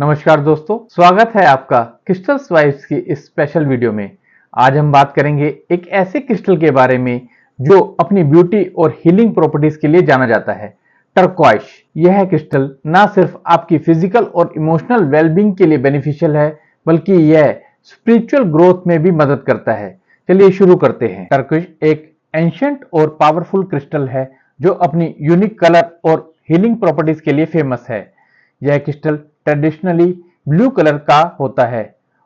नमस्कार दोस्तों, स्वागत है आपका क्रिस्टल्स वाइब्स की इस स्पेशल वीडियो में। आज हम बात करेंगे एक ऐसे क्रिस्टल के बारे में जो अपनी ब्यूटी और हीलिंग प्रॉपर्टीज के लिए जाना जाता है, टर्क्वाइश। यह क्रिस्टल ना सिर्फ आपकी फिजिकल और इमोशनल वेलबींग के लिए बेनिफिशियल है, बल्कि यह स्पिरिचुअल ग्रोथ में भी मदद करता है। चलिए शुरू करते हैं। टर्क्वाइश एक एंशिएंट और पावरफुल क्रिस्टल है जो अपनी यूनिक कलर और हीलिंग प्रॉपर्टीज के लिए फेमस है। यह क्रिस्टल ट्रेडिशनली ब्लू कलर का होता है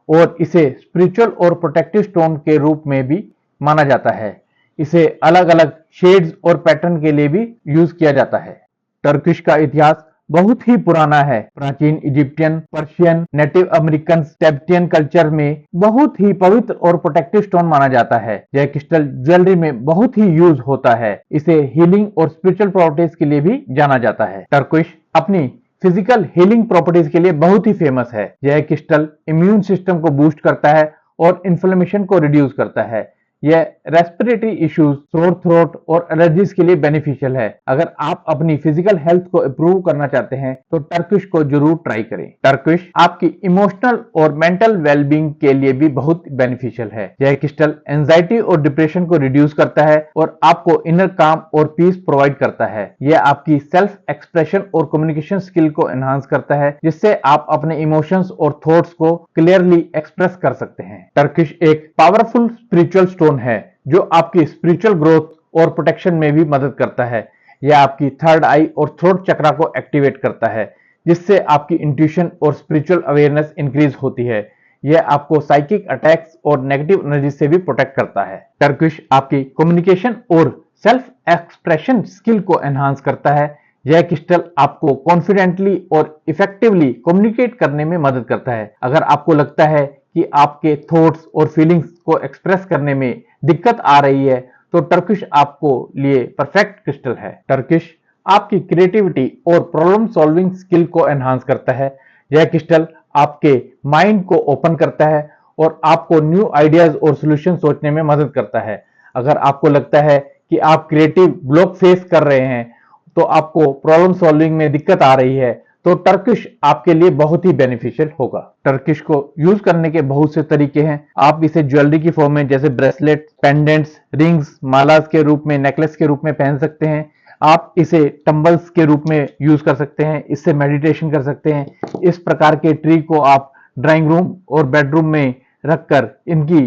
और इसे स्पिरिचुअल और प्रोटेक्टिव स्टोन के रूप में भी माना जाता है। इसे अलग अलग शेड्स और पैटर्न के लिए भी यूज किया जाता है। टर्किश का इतिहास बहुत ही पुराना है। प्राचीन इजिप्टियन, पर्शियन, नेटिव अमेरिकन, टेप्टियन कल्चर में बहुत ही पवित्र और प्रोटेक्टिव स्टोन माना जाता है। यह क्रिस्टल ज्वेलरी में बहुत ही यूज होता है। इसे हीलिंग और स्पिरिचुअल प्रॉपर्टीज के लिए भी जाना जाता है। टर्किश अपनी फिजिकल हीलिंग प्रॉपर्टीज के लिए बहुत ही फेमस है। यह क्रिस्टल इम्यून सिस्टम को बूस्ट करता है और इन्फ्लेमेशन को रिड्यूस करता है। यह रेस्पिरेटरी इश्यूज, सोर थ्रोट और एलर्जीज के लिए बेनिफिशियल है। अगर आप अपनी फिजिकल हेल्थ को इंप्रूव करना चाहते हैं तो टर्किश को जरूर ट्राई करें। टर्किश आपकी इमोशनल और मेंटल वेलबींग के लिए भी बहुत बेनिफिशियल है। यह क्रिस्टल एंजाइटी और डिप्रेशन को रिड्यूस करता है और आपको इनर काम और पीस प्रोवाइड करता है। यह आपकी सेल्फ एक्सप्रेशन और कम्युनिकेशन स्किल को एनहांस करता है, जिससे आप अपने इमोशंस और थॉट्स को क्लियरली एक्सप्रेस कर सकते हैं। टर्किश एक पावरफुल स्पिरिचुअल स्टोन है जो आपकी स्पिरिचुअल ग्रोथ और प्रोटेक्शन में भी मदद करता है। यह आपकी थर्ड आई और थ्रोट चक्रा को एक्टिवेट करता है, जिससे आपकी इंट्यूशन और स्पिरिचुअल अवेयरनेस इंक्रीज होती है। यह आपको साइकिक अटैक्स और नेगेटिव एनर्जी से भी प्रोटेक्ट करता है। टर्किश आपकी कम्युनिकेशन और सेल्फ एक्सप्रेशन स्किल को एनहांस करता है। यह क्रिस्टल आपको कॉन्फिडेंटली और इफेक्टिवली कम्युनिकेट करने में मदद करता है। अगर आपको लगता है कि आपके थॉट्स और फीलिंग्स को एक्सप्रेस करने में दिक्कत आ रही है तो टर्किश आपको लिए परफेक्ट क्रिस्टल है। टर्किश आपकी क्रिएटिविटी और प्रॉब्लम सॉल्विंग स्किल को एनहांस करता है। यह क्रिस्टल आपके माइंड को ओपन करता है और आपको न्यू आइडियाज और सॉल्यूशन सोचने में मदद करता है। अगर आपको लगता है कि आप क्रिएटिव ब्लॉक फेस कर रहे हैं, तो आपको प्रॉब्लम सॉल्विंग में दिक्कत आ रही है, तो टर्किश आपके लिए बहुत ही बेनिफिशियल होगा। टर्किश को यूज करने के बहुत से तरीके हैं। आप इसे ज्वेलरी की फॉर्म में जैसे ब्रेसलेट, पेंडेंट्स, रिंग्स, मालास के रूप में, नेकलेस के रूप में पहन सकते हैं। आप इसे टंबल्स के रूप में यूज कर सकते हैं। इससे मेडिटेशन कर सकते हैं। इस प्रकार के ट्री को आप ड्राइंग रूम और बेडरूम में रखकर इनकी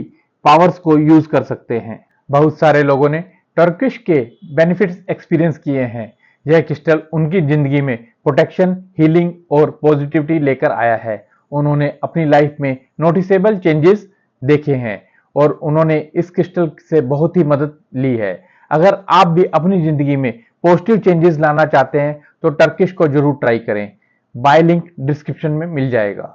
पावर्स को यूज कर सकते हैं। बहुत सारे लोगों ने टर्किश के बेनिफिट्स एक्सपीरियंस किए हैं। यह क्रिस्टल उनकी जिंदगी में प्रोटेक्शन, हीलिंग और पॉजिटिविटी लेकर आया है। उन्होंने अपनी लाइफ में नोटिसेबल चेंजेस देखे हैं और उन्होंने इस क्रिस्टल से बहुत ही मदद ली है। अगर आप भी अपनी जिंदगी में पॉजिटिव चेंजेस लाना चाहते हैं तो टर्किश को जरूर ट्राई करें। बाय लिंक डिस्क्रिप्शन में मिल जाएगा।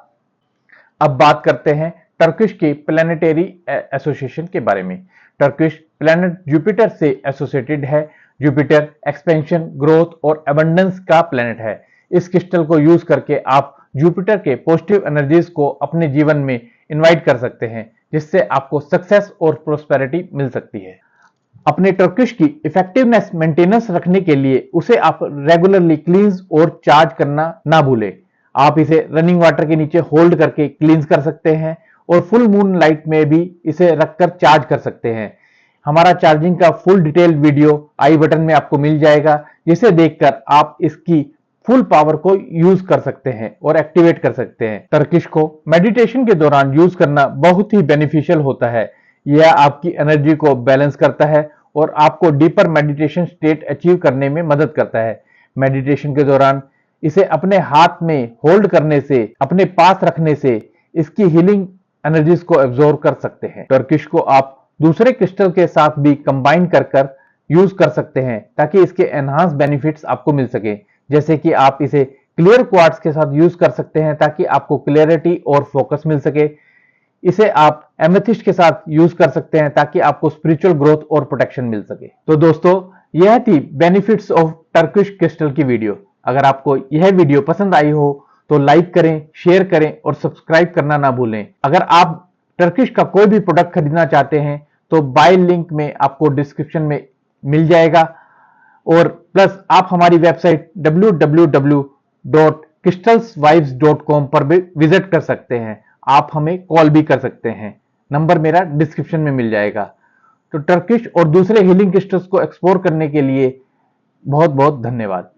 अब बात करते हैं टर्किश के प्लैनेटरी एसोसिएशन के बारे में। टर्किश प्लैनेट जुपिटर से एसोसिएटेड है। जुपिटर एक्सपेंशन, ग्रोथ और एबंडेंस का प्लैनेट है। इस क्रिस्टल को यूज करके आप जुपिटर के पॉजिटिव एनर्जीज को अपने जीवन में इनवाइट कर सकते हैं, जिससे आपको सक्सेस और प्रोस्पेरिटी मिल सकती है। अपने टर्किश की इफेक्टिवनेस मेंटेनेंस रखने के लिए उसे आप रेगुलरली क्लींस और चार्ज करना ना भूलें। आप इसे रनिंग वाटर के नीचे होल्ड करके क्लींस कर सकते हैं और फुल मून लाइट में भी इसे रखकर चार्ज कर सकते हैं। हमारा चार्जिंग का फुल डिटेल वीडियो आई बटन में आपको मिल जाएगा, जिसे देखकर आप इसकी फुल पावर को यूज कर सकते हैं और एक्टिवेट कर सकते हैं। टर्किश को मेडिटेशन के दौरान यूज करना बहुत ही बेनिफिशियल होता है। यह आपकी एनर्जी को बैलेंस करता है और आपको डीपर मेडिटेशन स्टेट अचीव करने में मदद करता है। मेडिटेशन के दौरान इसे अपने हाथ में होल्ड करने से, अपने पास रखने से इसकी हीलिंग एनर्जीज को एब्जॉर्ब कर सकते हैं। टर्किश को आप दूसरे क्रिस्टल के साथ भी कंबाइन कर यूज कर सकते हैं ताकि इसके एनहांस बेनिफिट्स आपको मिल सके। जैसे कि आप इसे क्लियर क्वार्ट्ज के साथ यूज कर सकते हैं ताकि आपको क्लियरिटी और फोकस मिल सके। इसे आप एमेथिस्ट के साथ यूज कर सकते हैं ताकि आपको स्पिरिचुअल ग्रोथ और प्रोटेक्शन मिल सके। तो दोस्तों, यह थी बेनिफिट्स ऑफ टर्किश क्रिस्टल की वीडियो। अगर आपको यह वीडियो पसंद आई हो तो लाइक करें, शेयर करें और सब्सक्राइब करना ना भूलें। अगर आप टर्किश का कोई भी प्रोडक्ट खरीदना चाहते हैं तो बाय लिंक में आपको डिस्क्रिप्शन में मिल जाएगा और प्लस आप हमारी वेबसाइट www crystalsvibes.com पर भी विजिट कर सकते हैं। आप हमें कॉल भी कर सकते हैं, नंबर मेरा डिस्क्रिप्शन में मिल जाएगा। तो टर्किश और दूसरे हीलिंग क्रिस्टल्स को एक्सप्लोर करने के लिए बहुत बहुत धन्यवाद।